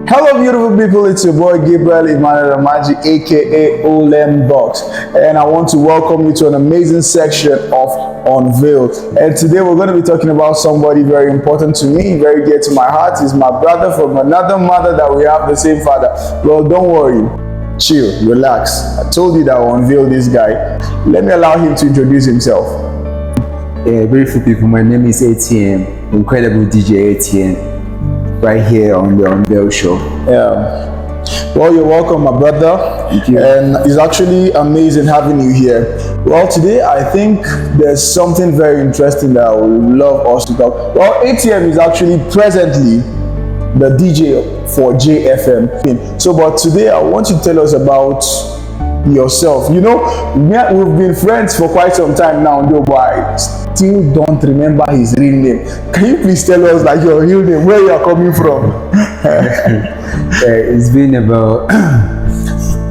Hello beautiful people, it's your boy Gabriel Emmanuel Amaji aka Olem Box, and I want to welcome you to an amazing section of Unveil. And today we're going to be talking about somebody very important to me, very dear to my heart. He's my brother from another mother that we have the same father. Well, don't worry, chill, relax. I told you that I'll unveil this guy. Let me allow him to introduce himself. Yeah, beautiful people, my name is ATM, incredible DJ ATM. Right here on the Unveil show. Yeah. Well, you're welcome, my brother. Thank you. And it's actually amazing having you here. Well, today I think there's something very interesting that I would love us to talk. Well, ATM is actually presently the DJ for JFM. So, but today I want you to tell us about yourself. You know, we've been friends for quite some time now, though, but I still don't remember his real name. Can you please tell us like your real name, where you are coming from? It's been about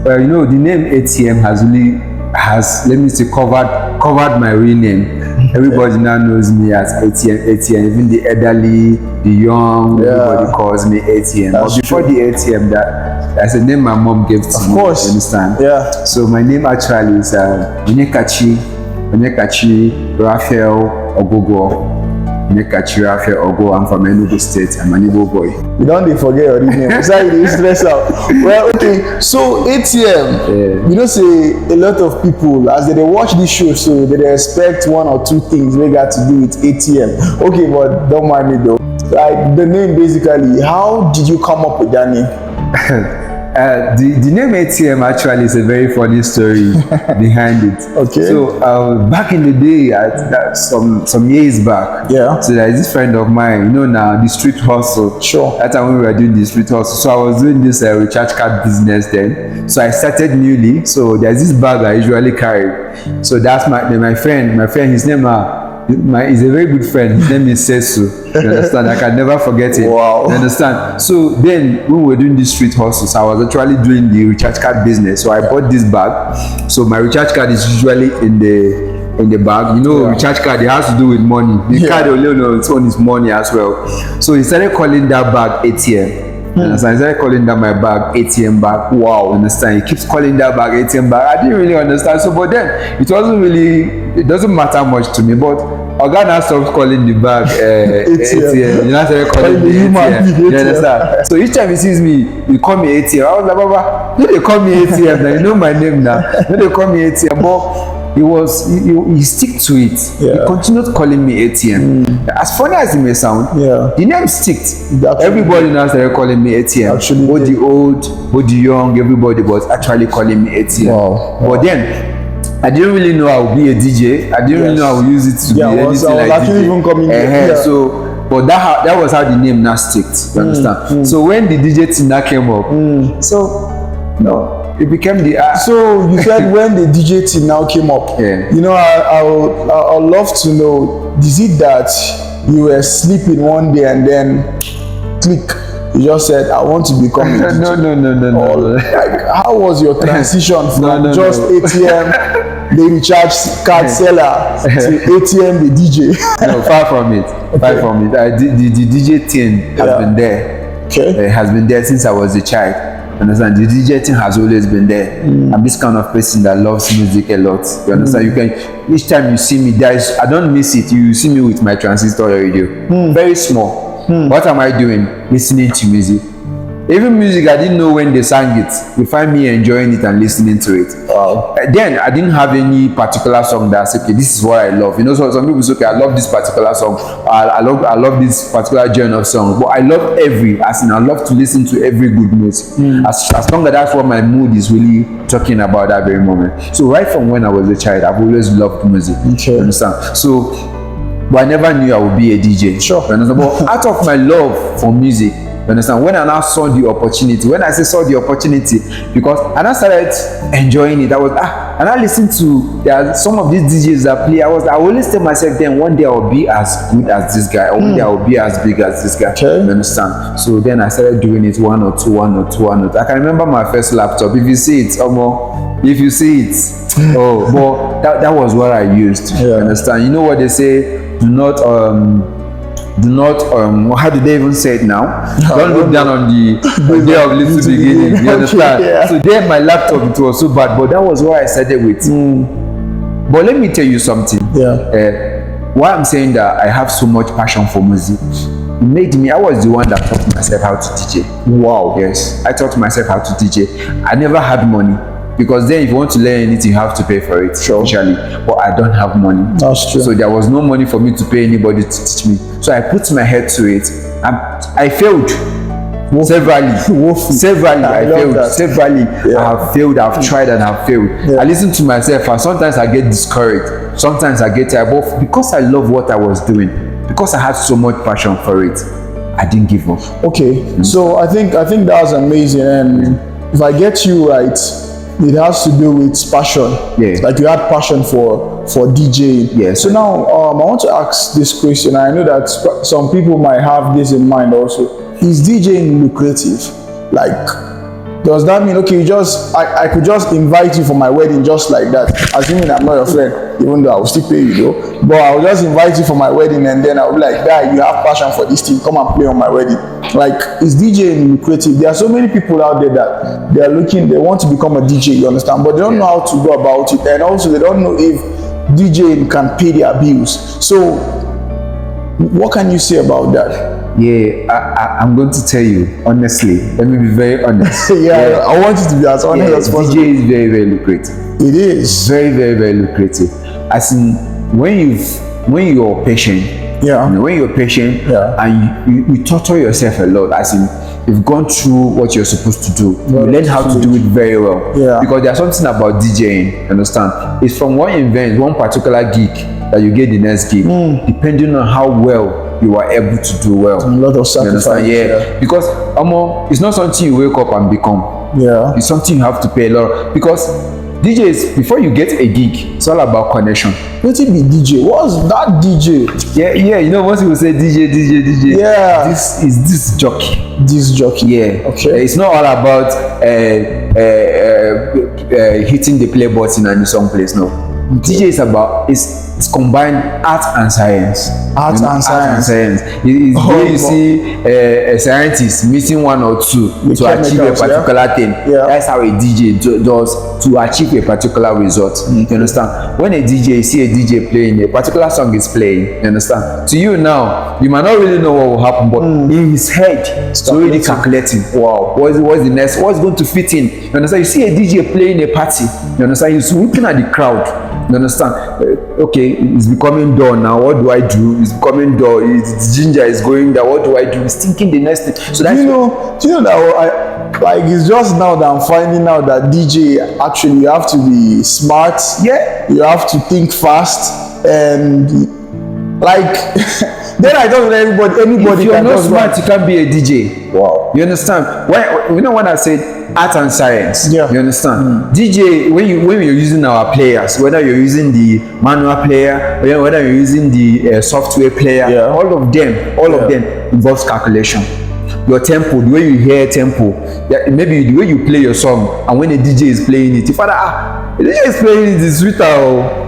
well, you know, the name ATM has let me say covered my real name. Everybody now knows me as ATM, even the elderly, the young, everybody calls me ATM. But before the ATM, that's a name my mom gave to me. Of course. You understand? Yeah. So my name actually is Onyekachi Raphael Ogogo. Onyekachi Raphael Ogogo. I'm from Enugu State. I'm an Igbo boy. You don't forget your name. It's like you stress out. Well, okay. So ATM, you know, say a lot of people as they watch this show, so they expect one or two things they got to do with ATM. Okay, but don't mind me though. Like the name, basically, how did you come up with that name? The name ATM actually is a very funny story behind it. Okay. So back in the day, some years back, so there is this friend of mine, you know now, the street hustle. Sure. That time when we were doing the street hustle. So I was doing this recharge card business then. So I started newly. So there's this bag I usually carry. So that's my friend, his name is a very good friend. His name is Sesu. You understand? I can never forget it. Wow. You understand? So then when we were doing the street hustles, I was actually doing the recharge card business. So I bought this bag. So my recharge card is usually in the bag. You know, recharge card, it has to do with money. The card alone on its own is money as well. So he started calling that bag ATM. You understand? He started calling that my bag ATM bag. Wow. You understand? He keeps calling that bag ATM bag. I didn't really understand. So but then it doesn't matter much to me. But Oga now stopped calling the bag ATM. You know, started calling the ATM. You understand? So each time he sees me, he call me ATM. I was like, Baba, no, they call me ATM now. You know my name now. No, they call me ATM. But he stick to it. He continued calling me ATM. As funny as it may sound, the name sticked. Everybody now started calling me ATM. Actually, both the old, both the young, everybody was actually calling me ATM. Wow. But then I didn't really know I would be a DJ. I didn't really know I would use it to be anything like DJ. Even coming So, but that was how the name now sticked. You understand? So when the DJ thing now came up, it became the So you said when the DJ thing now came up, you know, I would love to know, is it that you were sleeping one day and then click, you just said I want to become a DJ? No. Like, how was your transition from just ATM the recharge card seller to ATM the DJ? No, far from it. The DJ thing has been there. Okay. It has been there since I was a child. Understand? The DJ thing has always been there. I'm this kind of person that loves music a lot. You understand? You can, each time you see me, I don't miss it. You see me with my transistor radio, very small. What am I doing? Listening to music. Even music I didn't know when they sang it. You find me enjoying it and listening to it. Wow. Then I didn't have any particular song that's okay, this is what I love. You know, so some people say, okay, I love this particular song. I love this particular genre of song. But I love I love to listen to every good music. As long as that's what my mood is really talking about that very moment. So right from when I was a child, I've always loved music. You understand? So, but I never knew I would be a DJ. Sure. You understand? But out of my love for music, you understand? When I now saw the opportunity, because I now started enjoying it. And I listened to some of these DJs that play. I always tell myself, then one day I will be as good as this guy, or one day I will be as big as this guy. Okay. You understand? So then I started doing it one or two. I can remember my first laptop. If you see it, but that was what I used. You understand? You know what they say? Do not do not how do they even say it now? Don't look down on the day of little beginning. You understand? Yeah. So there, my laptop, it was so bad, but that was what I started with. But let me tell you something. Why I'm saying that I have so much passion for music, it made me, I was the one that taught myself how to DJ. Wow. Yes, I taught myself how to DJ. I never had money, because then if you want to learn anything, you have to pay for it, usually. But I don't have money. That's true. So there was no money for me to pay anybody to teach me. So I put my head to it. I failed. Severally, I have failed. I've tried and I've failed. I listen to myself, and sometimes I get discouraged, sometimes I get tired, but because I love what I was doing, because I had so much passion for it, I didn't give up. Okay, so I think that was amazing, and if I get you right, it has to do with passion. Like you had passion for DJing. So now I want to ask this question. I know that some people might have this in mind also. Is DJing lucrative? Like, does that mean, okay, I could just invite you for my wedding just like that, assuming I'm not your friend, even though I will still pay you though, but I will just invite you for my wedding, and then I will be like, guy, you have passion for this thing, come and play on my wedding. Like, is DJing lucrative? There are so many people out there that they want to become a DJ, you understand, but they don't know how to go about it, and also they don't know if DJing can pay their bills. So what can you say about that? I'm going to tell you honestly. Let me be very honest. I want you to be as honest as possible. DJ is very, very lucrative. It is very, very, very lucrative. As in, when you're patient, when you're patient, and you torture yourself a lot. As in, you've gone through what you're supposed to do. You learn how to do it very well. Because there's something about DJing. Understand? It's from one event, one particular gig, that you get the next gig, depending on how well you are able to do well. A lot of sacrifice. Because it's not something you wake up and become. It's something you have to pay a lot. Because DJs, before you get a gig, it's all about connection. What it be DJ? What's that DJ? You know, most people say DJ. This is this jockey. Okay. It's not all about hitting the play button and in some place. No. DJ is about it's combined art and science. Art and science. It's where you see a scientist missing one or two to achieve a particular thing. That's how a DJ does to achieve a particular result. You understand? When a DJ, you see a DJ playing, a particular song is playing, you understand? To you now, you might not really know what will happen, but in his head, it's already calculating. Wow, what's the next? What's going to fit in? You understand? You see a DJ playing a party, you understand? He's looking at the crowd. You understand? Okay, it's becoming dull now. What do I do? It's becoming dull. The ginger is going there. What do I do? He's thinking the next thing. So that's do you know that it's just now that I'm finding out that DJ actually you have to be smart. You have to think fast, and like then I don't know anybody. If you're not smart, you can't be a DJ. Wow. You understand? When I said art and science, you understand? DJ, when you're using our players, whether you're using the manual player, or whether you're using the software player, all of them involves calculation. Your tempo, the way you hear tempo, maybe the way you play your song, and when a DJ is playing it, the DJ is playing it, it's sweeter.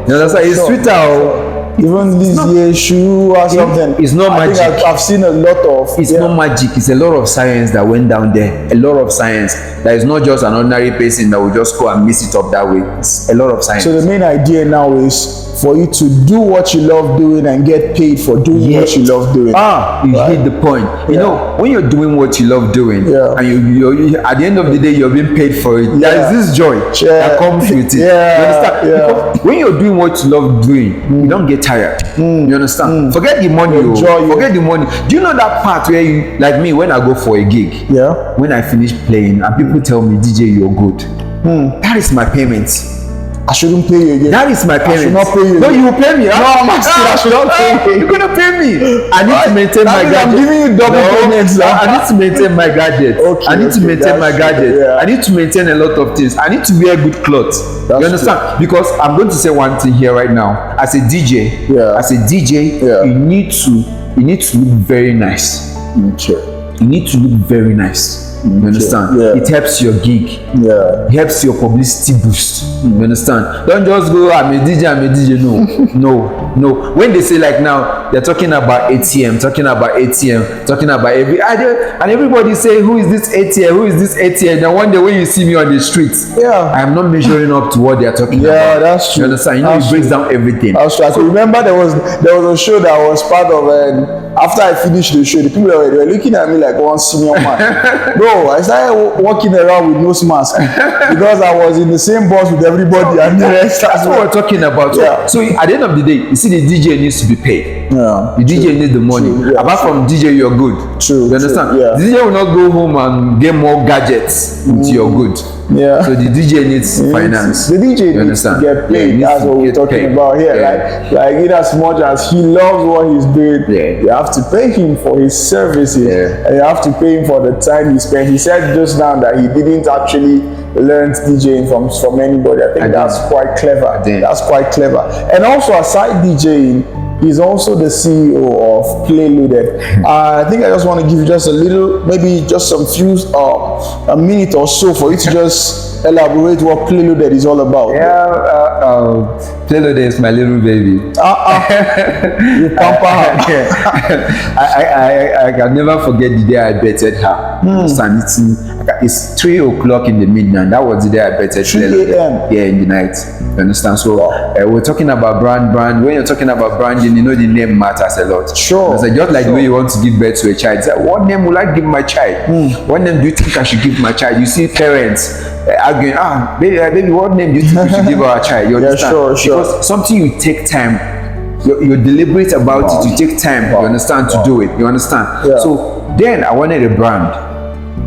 You understand? It's sweeter. Even this year shoe or something. It's not magic. I think I've seen a lot of. It's not magic. It's a lot of science that went down there. A lot of science. That is not just an ordinary person that will just go and mix it up that way. It's a lot of science. So the main idea now is for you to do what you love doing and get paid for doing what you love doing. You hit the point. You know, when you're doing what you love doing, and you at the end of the day you're being paid for it, there is this joy that comes with it. You understand? Because when you're doing what you love doing, you don't get tired. You understand? Forget the money. Forget the money. Do you know that part where you, like me, when I go for a gig, when I finish playing and people tell me, DJ, you're good, that is my payment. I shouldn't pay you again. That is my payment. I should not pay you. No, you will pay me. No, I'm asking. I should not pay you. You're gonna pay me. I need to maintain my gadget. I'm giving you double payments. I need to maintain my gadget. I need to maintain my gadget. I need to maintain a lot of things. I need to wear good clothes. You understand? Because I'm going to say one thing here right now. As a DJ, you need to look very nice. You need to look very nice. You understand? Yeah. It helps your gig. Yeah. It helps your publicity boost. You understand? Don't just go, I'm a DJ. No. When they say like now, they're talking about ATM, talking about and everybody say, who is this ATM? Now one day when you see me on the streets, I am not measuring up to what they are talking about. Yeah, that's true. You understand? You know, it breaks down everything. That's true. I can remember there was a show that I was part of, and after I finished the show, the people were looking at me like one senior man. Bro, I started walking around with nose mask because I was in the same bus with everybody and the rest. That's what we're talking about. So at the end of the day, you see, the DJ needs to be paid. Yeah. The DJ needs the money. Apart from DJ, you're good. True. You understand? Yeah. The DJ will not go home and get more gadgets with your good. Yeah. So the DJ needs finance. The DJ needs to get paid. That's what we're talking about here. Like in as much as he loves what he's doing, you have to pay him for his services. And you have to pay him for the time he spent. He said just now that he didn't actually learn DJing from anybody. I think that's quite clever. That's quite clever. And also, aside DJing, he's also the CEO of Play Loaded. I think I just want to give you just a little, maybe just some few, a minute or so for you to just elaborate what Play Loaded is all about. Play Loaded is my little baby. You pamper her. I can never forget the day I betted her. It's 3 o'clock in the midnight. That was the day I betted 3 a.m. Yeah, in the night. You understand? So we're talking about brand. When you're talking about branding, you know the name matters a lot. Sure. It's like just like the way you want to give birth to a child. It's like, what name will I give my child? What name do you think I should give my child? You see parents arguing, baby, what name do you think we should give our child? You understand? Sure. Because something you take time. You're deliberate about it. You take time. You understand to do it. You understand? So then I wanted a brand.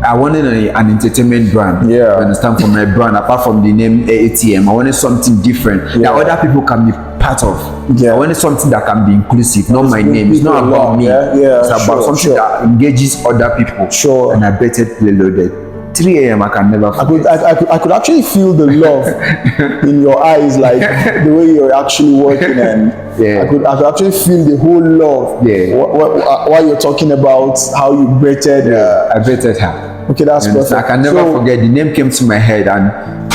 I wanted an entertainment brand. You understand? For my brand, apart from the name ATM, I wanted something different that other people can be part of. I wanted something that can be inclusive, not my name. It's not about me. It's about something that engages other people. And I betted Play Loaded. 3 a.m. I can never forget. I could actually feel the love in your eyes, like the way you're actually working, and I could actually feel the whole love. While you're talking about how you betted. I betted her. Okay, that's perfect. I can never forget. The name came to my head and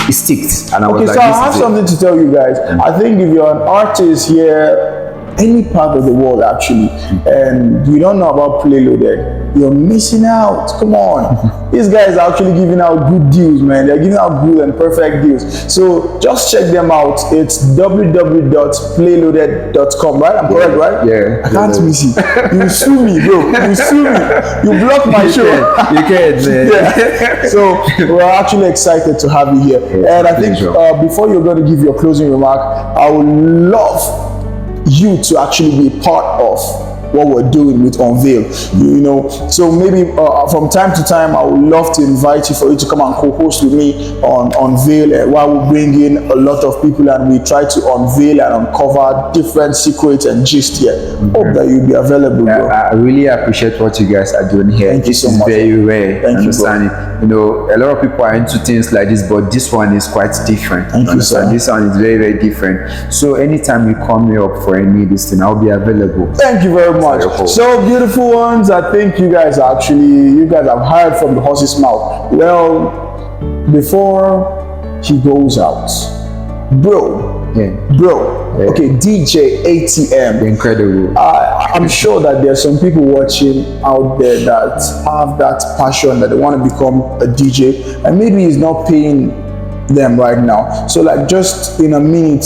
it sticked. And I was like, so I have something to tell you guys. I think if you're an artist here, any part of the world actually, and you don't know about Play Loaded, you're missing out. Come on. These guys are actually giving out good deals, man. They're giving out good and perfect deals. So just check them out. It's www.playloaded.com, right? I'm correct, right? Yeah. I can't miss it. You sue me, bro. You sue me. You block my show. You can, man. So we're actually excited to have you here. And I think before you're going to give your closing remark, I would love you to actually be part of what we're doing with Unveil, you know. So maybe from time to time, I would love to invite you for you to come and co-host with me on Unveil, while we bring in a lot of people and we try to unveil and uncover different secrets and gist here. Hope that you'll be available, bro. I really appreciate what you guys are doing here. Thank you so much. Very rare. Thank you, bro. You know, a lot of people are into things like this, but this one is quite different. Thank you, sir. This one is very, very different. So anytime you call me up for any this thing, I'll be available. Thank you very much. So beautiful ones, I think you guys have heard from the horse's mouth. Well, before he goes out, bro. Okay, DJ ATM. Incredible. I'm sure that there's some people watching out there that have that passion, that they want to become a DJ, and maybe it's not paying them right now. So like, just in a minute,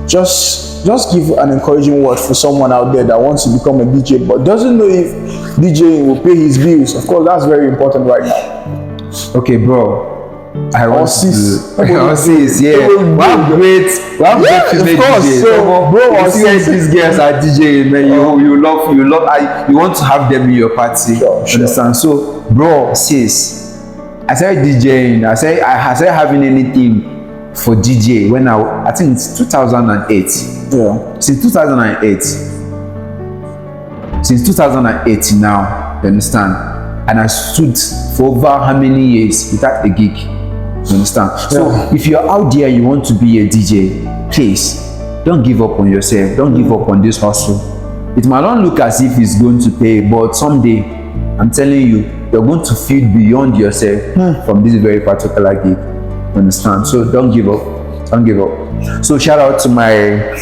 just give an encouraging word for someone out there that wants to become a DJ but doesn't know if DJing will pay his bills. Of course, that's very important right now. Okay, bro. I want sis. Yeah. We have great female DJs. So, bro, you see these girls are DJing, man. You love. You want to have them in your party. Sure. Understand? So, bro, sis, I started DJing. I started having anything for DJ when I think it's 2008. Yeah. Since 2008 now, you understand? And I stood for over how many years without a gig? You understand? Yeah. So if you're out there, you want to be a DJ, please don't give up on yourself. Don't give up on this hustle. It might not look as if it's going to pay, but someday I'm telling you, you're going to feel beyond yourself from this very particular gig. You understand? So don't give up. Don't give up. So shout out to my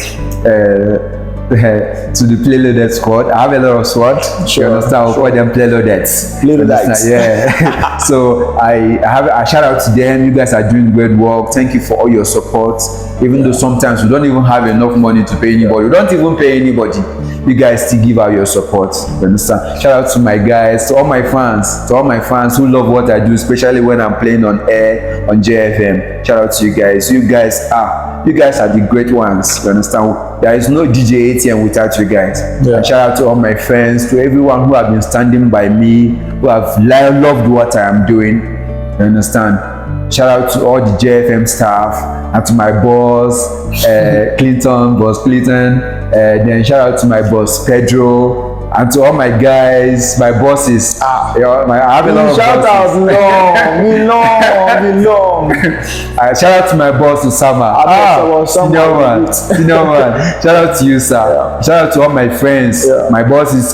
to the playloaded squad. I have a lot of squad. Sure, you understand? We'll call them playloadettes. Playloadettes. Yeah. So I have a shout out to them. You guys are doing great work. Thank you for all your support. Even though sometimes we don't even have enough money to pay anybody. We don't even pay anybody. You guys still give out your support. You understand? Shout out to my guys, to all my fans who love what I do, especially when I'm playing on air on JFM. Shout out to you guys. You guys are the great ones. You understand? There is no DJ ATM without you guys. Yeah. And shout out to all my friends, to everyone who have been standing by me, who have loved what I am doing. You understand? Shout out to all the JFM staff and to my boss, boss Clinton. Then shout out to my boss Pedro, and to all my guys, my bosses. I have a lot of shout bosses. out long. Shout out to my boss Usama. Senior man. Shout out to you, sir. Yeah. Shout out to all my friends. Yeah. My boss is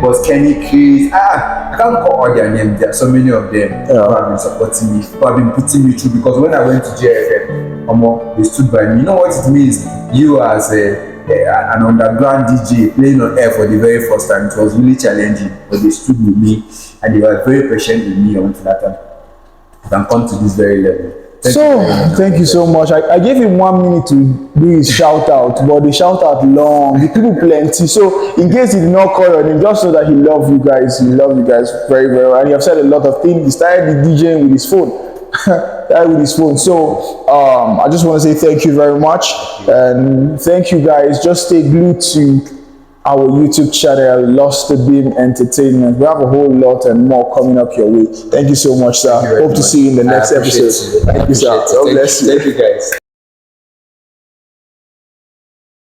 boss Kenny, Chris. I can't call all their names. There are so many of them who have been supporting me, who have been putting me through. Because when I went to JFM, they stood by me. You know what it means? You as an underground DJ playing on air for the very first time. It was really challenging, but they stood with me and they were very patient with me until that time I can come to this very level. Thank you so much. I gave him 1 minute to do his shout out, but the shout out long, the people plenty. So in case he did not call your name, just know that he loves you guys. He loves you guys very, very well. And he have said a lot of things. He started the DJing with his phone. So I just want to say thank you very much, and thank you guys. Just stay glued to our YouTube channel, Lost the Beam Entertainment. We have a whole lot and more coming up your way. Thank you so much, sir. Hope to see you in the next episode. Thank you, sir. God bless you. Thank you, guys.